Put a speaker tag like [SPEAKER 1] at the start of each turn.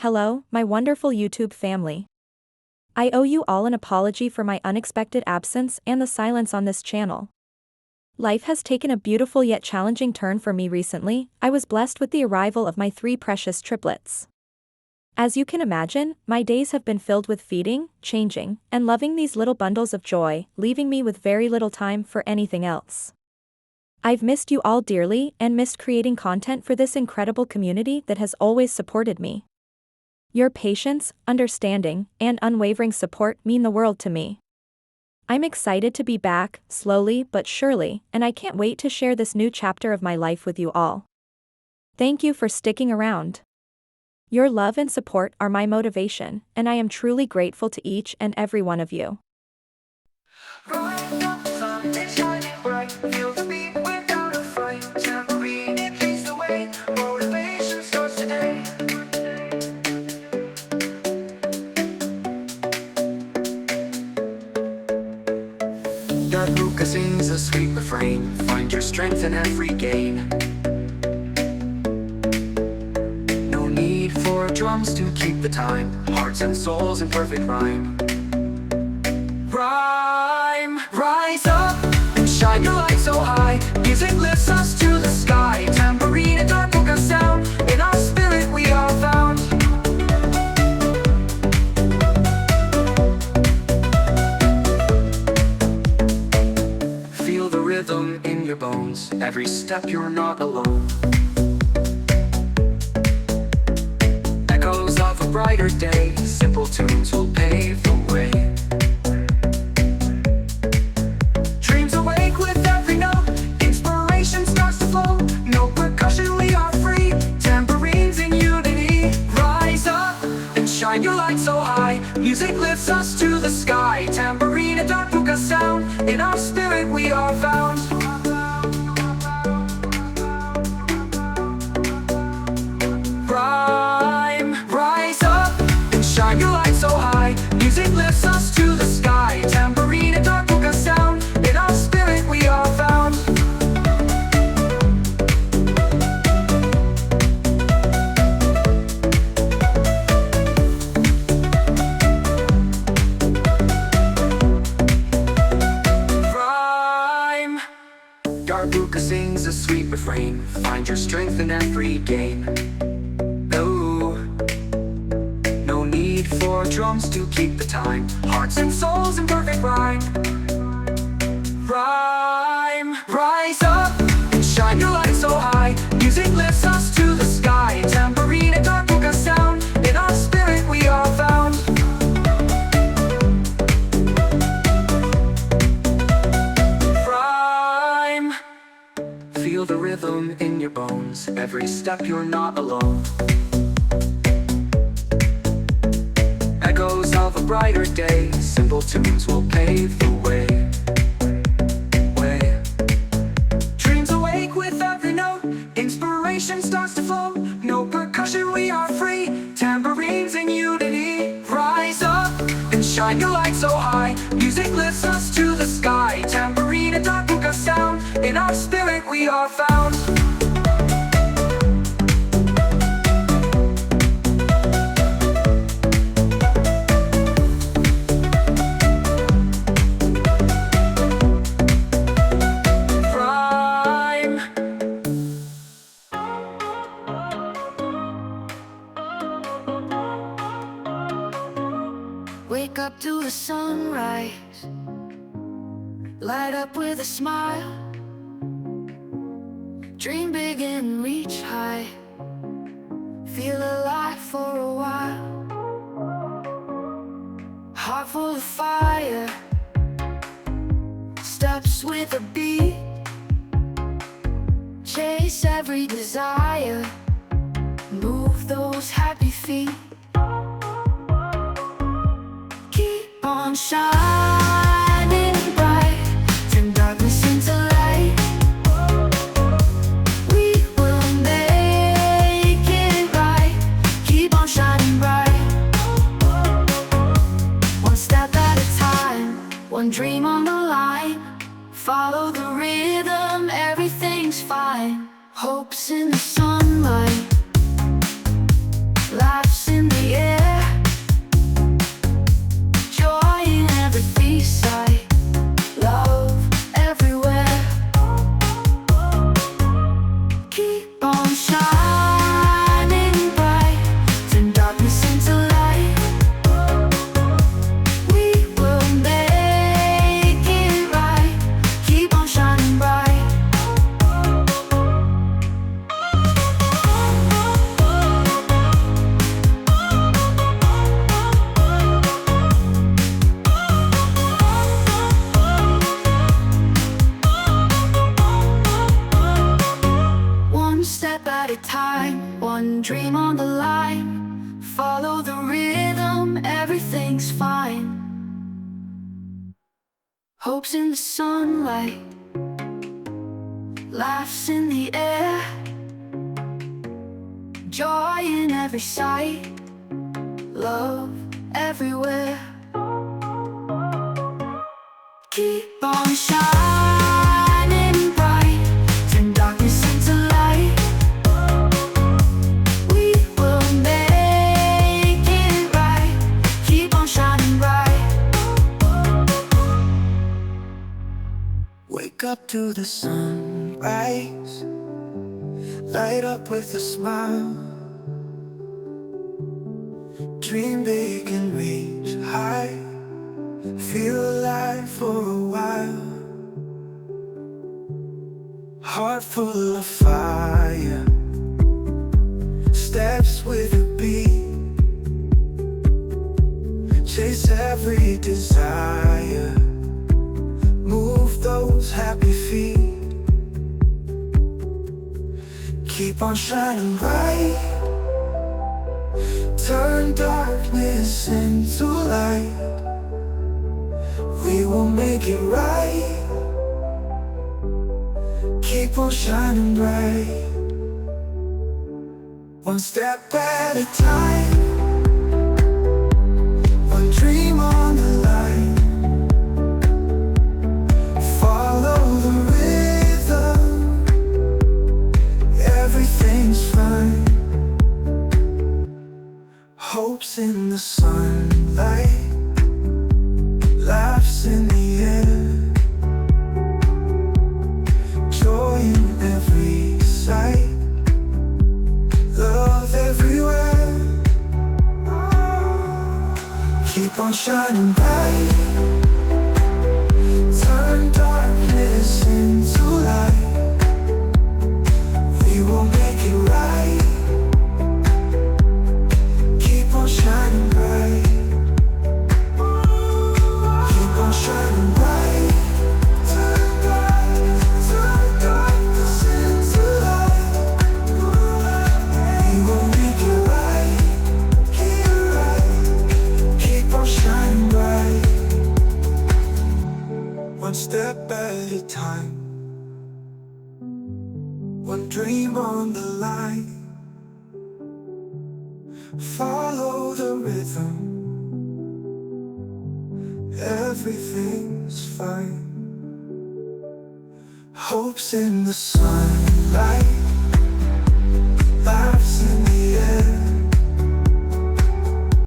[SPEAKER 1] Hello, my wonderful YouTube family. I owe you all an apology for my unexpected absence and the silence on this channel. Life has taken a beautiful yet challenging turn for me recently. I was blessed with the arrival of my 3 precious triplets. As you can imagine, my days have been filled with feeding, changing, and loving these little bundles of joy, leaving me with very little time for anything else. I've missed you all dearly and missed creating content for this incredible community that has always supported me. Your patience, understanding, and unwavering support mean the world to me. I'm excited to be back, slowly but surely, and I can't wait to share this new chapter of my life with you all. Thank you for sticking around. Your love and support are my motivation, and I am truly grateful to each and every one of you.
[SPEAKER 2] That Luca sings a sweet refrain. Find your strength in every gain. No need for drums to keep the time. Hearts and souls in perfect rhyme. Rhyme, rise up and shine your light so high. Music lifts us to the sky. Tambourine and dark Luca sound. In our spirit we are found. Feel the rhythm in your bones. Every step you're not alone. Echoes of a brighter day. Simple tunes will pave the way. Dreams awake with every note. Inspiration starts to flow. No percussion, we are free. Tambourines in unity. Rise up and shine your light so high. Music lifts us to the sky. Tambourine and dark Luca sound. In our spirit we are found. Rhyme, rise up and shine your light so high. Music lifts us to the sky. Tambourine and dark Luca sound. In our spirit we are found. Rhyme, dark Luca sings a sweet refrain. Find your strength in every gain. No need for drums to keep the time. Hearts and souls in perfect rhyme. Rhyme, rise up and shine your light so high. Music lifts us to the sky. Tambourine and dark Luca sound. In our spirit we are found. Rhyme, feel the rhythm in your bones. Every step you're not alone. Echoes of a brighter day. Simple tunes will pave the way. Dreams awake with every note. Inspiration starts to flow. No percussion, we are free. Tambourines in unity. Rise up and shine your light so high. Music lifts us to the sky. Tambourine and dark Luca sound. In our spirit we are found.
[SPEAKER 3] Wake up to the sunrise, light up with a smile. Dream big and reach high, feel alive for a while. Heart full of fire, steps with a beat. Chase every desire, move those happy feet. On shining bright, turn darkness into light. We will make it right. Keep on shining bright. One step at a time, one dream on the line. Follow the rhythm, everything's fine. Hopes in the sunlight, laughs in the everything's fine. Hope's in the sunlight, laughs in the air, joy in every sight, love everywhere. Keep on shining bright, turn darkness into light. We will make it right. Keep on shining bright.
[SPEAKER 2] Wake up to the sunrise, light up with a smile. Dream big and reach high, feel alive for a while. Heart full of fire, steps with a beat. Chase every desire, move those happy feet. Keep on shining bright, turn darkness into light. We will make it right. Keep on shining bright, one step at a time, one dream on the line. Follow the rhythm, everything's fine. Hope's in the sunlight, laughs in the air, joy in every sight, love everywhere. Keep on shining bright, turn darkness into light. We will make it right. Keep on shining bright, keep on shining bright. Turn darkness into light. We will make it right. Keep on shining bright, one step at a time, one dream on the line. Follow the rhythm, everything's fine. Hope's in the sunlight,